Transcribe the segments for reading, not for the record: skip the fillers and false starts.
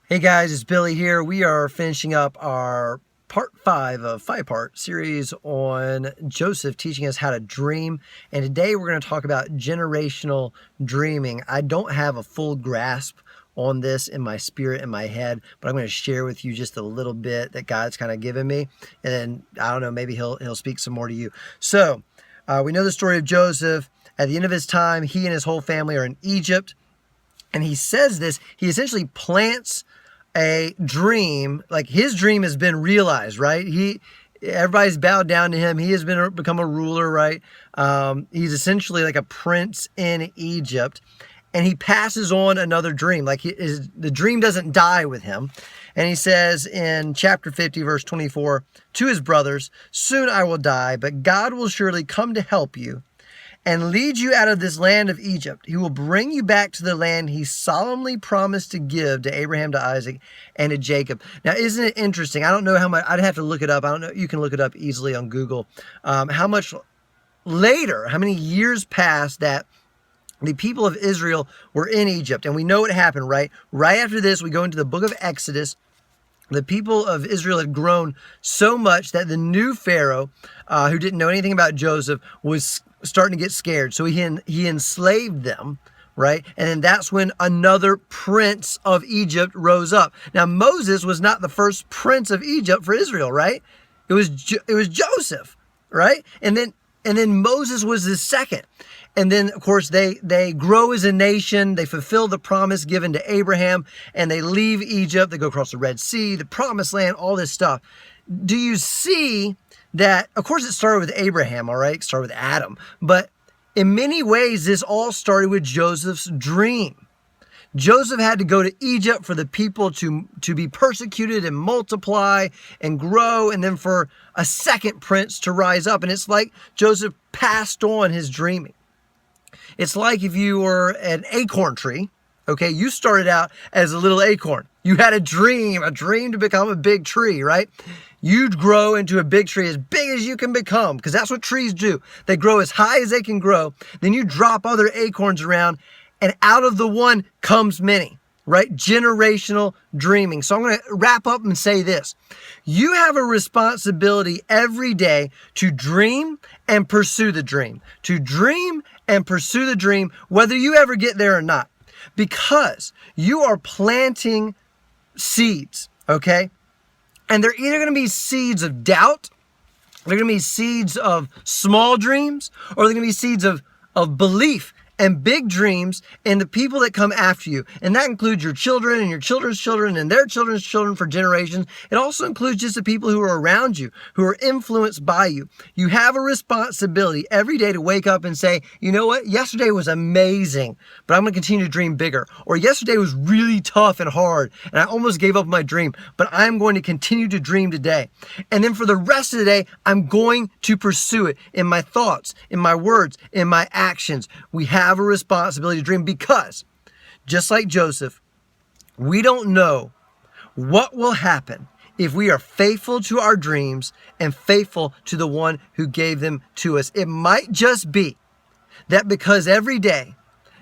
Hey guys, it's Billy here. We are finishing up our part 5 of 5-part series on Joseph teaching us how to dream. And today we're going to talk about generational dreaming. I don't have a full grasp on this in my spirit, in my head, but I'm going to share with you just a little bit that God's kind of given me. And then, I don't know, maybe he'll speak some more to you. So, we know the story of Joseph. At the end of his time, he and his whole family are in Egypt. And he says this, he essentially plants a dream, like his dream has been realized, right? Everybody's bowed down to him. He has become a ruler, right? He's essentially like a prince in Egypt, and he passes on another dream. Like the dream doesn't die with him. And he says in chapter 50, verse 24, to his brothers, "Soon I will die, but God will surely come to help you and lead you out of this land of Egypt. He will bring you back to the land he solemnly promised to give to Abraham, to Isaac, and to Jacob." Now, isn't it interesting? I don't know how much, I'd have to look it up. I don't know. You can look it up easily on Google. How much later, how many years passed that the people of Israel were in Egypt? And we know what happened, right? Right after this, we go into the book of Exodus. The people of Israel had grown so much that the new Pharaoh, who didn't know anything about Joseph, was starting to get scared. So he enslaved them, right? And then that's when another prince of Egypt rose up. Now, Moses was not the first prince of Egypt for Israel, right? It was Joseph, right? And then Moses was the second. And then, of course, they grow as a nation. They fulfill the promise given to Abraham, and they leave Egypt. They go across the Red Sea, the Promised Land, all this stuff. Do you see that? Of course, it started with Abraham, all right? It started with Adam. But in many ways, this all started with Joseph's dream. Joseph had to go to Egypt for the people to be persecuted and multiply and grow, and then for a second prince to rise up. And it's like Joseph passed on his dreaming. It's like if you were an acorn tree, okay? You started out as a little acorn. You had a dream to become a big tree, right? You'd grow into a big tree, as big as you can become, because that's what trees do. They grow as high as they can grow. Then you drop other acorns around, and out of the one comes many, right? Generational dreaming. So I'm going to wrap up and say this. You have a responsibility every day to dream and pursue the dream. To dream and pursue the dream, whether you ever get there or not. Because you are planting seeds, okay? And they're either going to be seeds of doubt, they're going to be seeds of small dreams, or they're going to be seeds of belief and big dreams in the people that come after you. And that includes your children and your children's children and their children's children for generations. It also includes just the people who are around you, who are influenced by you. You have a responsibility every day to wake up and say, you know what? Yesterday was amazing, but I'm going to continue to dream bigger. Or yesterday was really tough and hard, and I almost gave up my dream, but I'm going to continue to dream today. And then for the rest of the day, I'm going to pursue it in my thoughts, in my words, in my actions. We have a responsibility to dream, because just like Joseph, we don't know what will happen if we are faithful to our dreams and faithful to the one who gave them to us. It might just be that because every day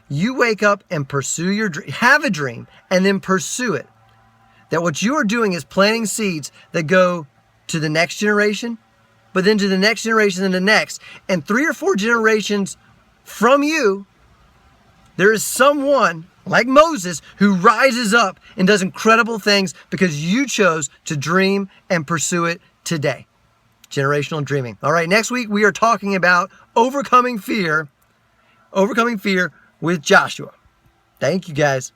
you wake up and pursue your dream, have a dream and then pursue it, that what you are doing is planting seeds that go to the next generation, but then to the next generation and the next, and 3 or 4 generations from you, there is someone like Moses who rises up and does incredible things because you chose to dream and pursue it today. Generational dreaming. All right, next week we are talking about overcoming fear with Joshua. Thank you, guys.